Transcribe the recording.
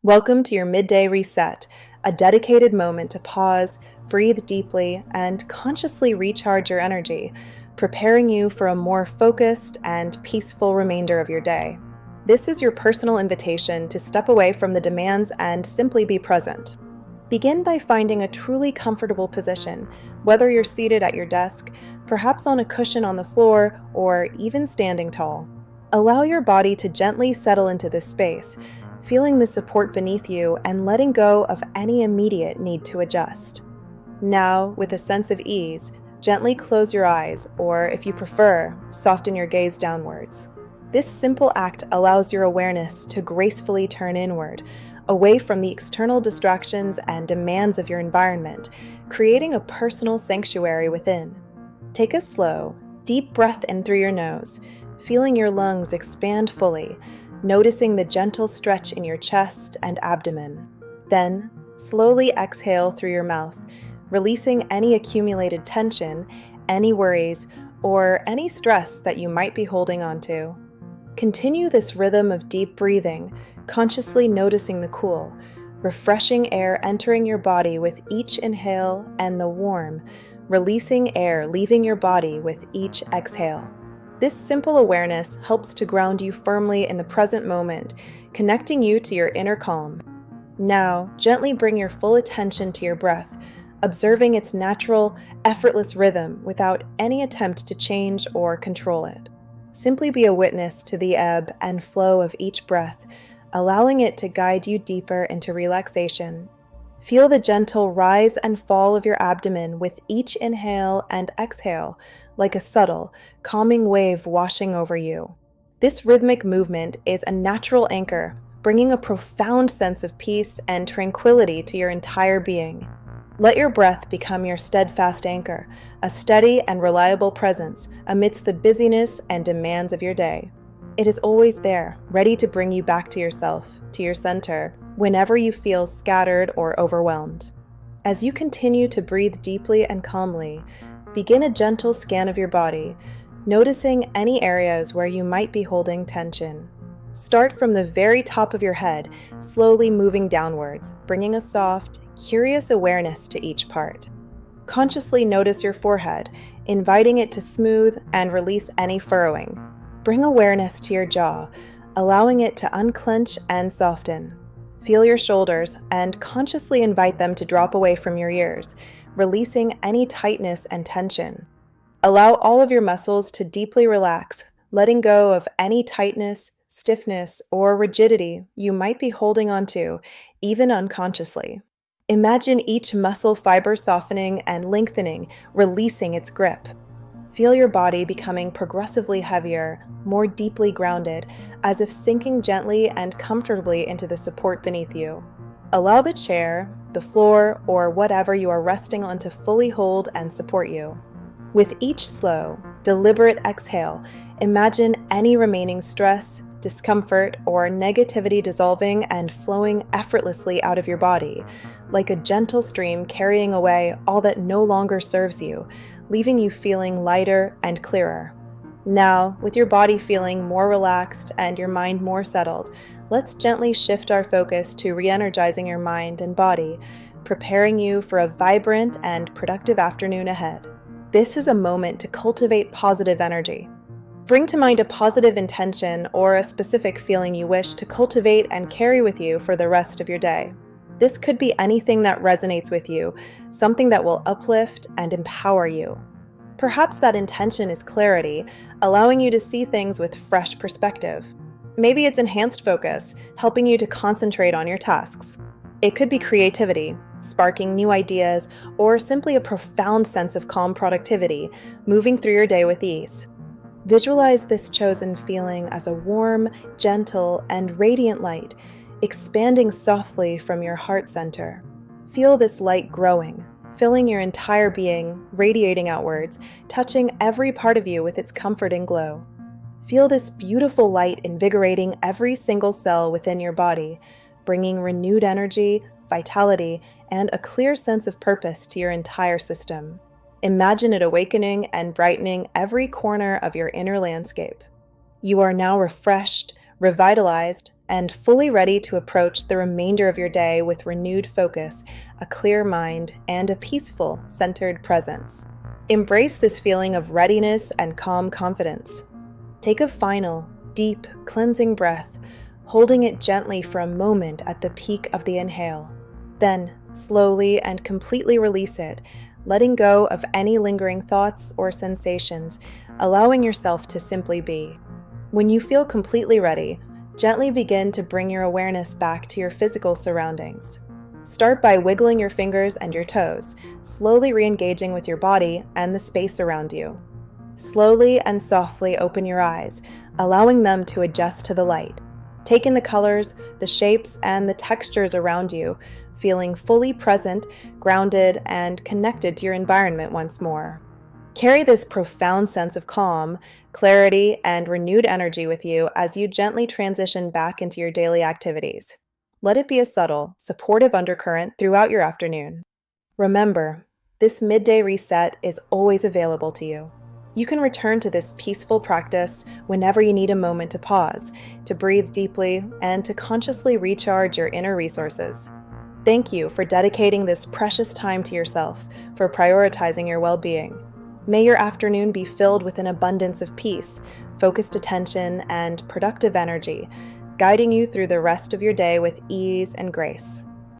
Welcome to your midday reset, a dedicated moment to pause, breathe deeply, and consciously recharge your energy, preparing you for a more focused and peaceful remainder of your day. This is your personal invitation to step away from the demands and simply be present. Begin by finding a truly comfortable position, whether you're seated at your desk, perhaps on a cushion on the floor, or even standing tall. Allow your body to gently settle into this space, feeling the support beneath you and letting go of any immediate need to adjust. Now, with a sense of ease, gently close your eyes, or if you prefer, soften your gaze downwards. This simple act allows your awareness to gracefully turn inward, away from the external distractions and demands of your environment, creating a personal sanctuary within. Take a slow, deep breath in through your nose, feeling your lungs expand fully, noticing the gentle stretch in your chest and abdomen. Then, slowly exhale through your mouth, releasing any accumulated tension, any worries, or any stress that you might be holding onto. Continue this rhythm of deep breathing, consciously noticing the cool, refreshing air entering your body with each inhale and the warm, releasing air leaving your body with each exhale. This simple awareness helps to ground you firmly in the present moment, connecting you to your inner calm. Now, gently bring your full attention to your breath, observing its natural, effortless rhythm without any attempt to change or control it. Simply be a witness to the ebb and flow of each breath, allowing it to guide you deeper into relaxation. Feel the gentle rise and fall of your abdomen with each inhale and exhale, like a subtle, calming wave washing over you. This rhythmic movement is a natural anchor, bringing a profound sense of peace and tranquility to your entire being. Let your breath become your steadfast anchor, a steady and reliable presence amidst the busyness and demands of your day. It is always there, ready to bring you back to yourself, to your center, whenever you feel scattered or overwhelmed. As you continue to breathe deeply and calmly, begin a gentle scan of your body, noticing any areas where you might be holding tension. Start from the very top of your head, slowly moving downwards, bringing a soft, curious awareness to each part. Consciously notice your forehead, inviting it to smooth and release any furrowing. Bring awareness to your jaw, allowing it to unclench and soften. Feel your shoulders and consciously invite them to drop away from your ears, releasing any tightness and tension. Allow all of your muscles to deeply relax, letting go of any tightness, stiffness, or rigidity you might be holding onto, even unconsciously. Imagine each muscle fiber softening and lengthening, releasing its grip. Feel your body becoming progressively heavier, more deeply grounded, as if sinking gently and comfortably into the support beneath you. Allow the chair, the floor, or whatever you are resting on to fully hold and support you. With each slow, deliberate exhale, imagine any remaining stress, discomfort, or negativity dissolving and flowing effortlessly out of your body, like a gentle stream carrying away all that no longer serves you, leaving you feeling lighter and clearer. Now, with your body feeling more relaxed and your mind more settled, let's gently shift our focus to re-energizing your mind and body, preparing you for a vibrant and productive afternoon ahead. This is a moment to cultivate positive energy. Bring to mind a positive intention or a specific feeling you wish to cultivate and carry with you for the rest of your day. This could be anything that resonates with you, something that will uplift and empower you. Perhaps that intention is clarity, allowing you to see things with fresh perspective. Maybe it's enhanced focus, helping you to concentrate on your tasks. It could be creativity, sparking new ideas, or simply a profound sense of calm productivity, moving through your day with ease. Visualize this chosen feeling as a warm, gentle, and radiant light, expanding softly from your heart center. Feel this light growing, filling your entire being, radiating outwards, touching every part of you with its comforting glow. Feel this beautiful light invigorating every single cell within your body, bringing renewed energy, vitality, and a clear sense of purpose to your entire system. Imagine it awakening and brightening every corner of your inner landscape. You are now refreshed, revitalized, and fully ready to approach the remainder of your day with renewed focus, a clear mind, and a peaceful, centered presence. Embrace this feeling of readiness and calm confidence. Take a final, deep, cleansing breath, holding it gently for a moment at the peak of the inhale. Then, slowly and completely release it, letting go of any lingering thoughts or sensations, allowing yourself to simply be. When you feel completely ready, gently begin to bring your awareness back to your physical surroundings. Start by wiggling your fingers and your toes, slowly re-engaging with your body and the space around you. Slowly and softly open your eyes, allowing them to adjust to the light. Take in the colors, the shapes, and the textures around you, feeling fully present, grounded, and connected to your environment once more. Carry this profound sense of calm, clarity, and renewed energy with you as you gently transition back into your daily activities. Let it be a subtle, supportive undercurrent throughout your afternoon. Remember, this midday reset is always available to you. You can return to this peaceful practice whenever you need a moment to pause, to breathe deeply, and to consciously recharge your inner resources. Thank you for dedicating this precious time to yourself, for prioritizing your well-being. May your afternoon be filled with an abundance of peace, focused attention, and productive energy, guiding you through the rest of your day with ease and grace.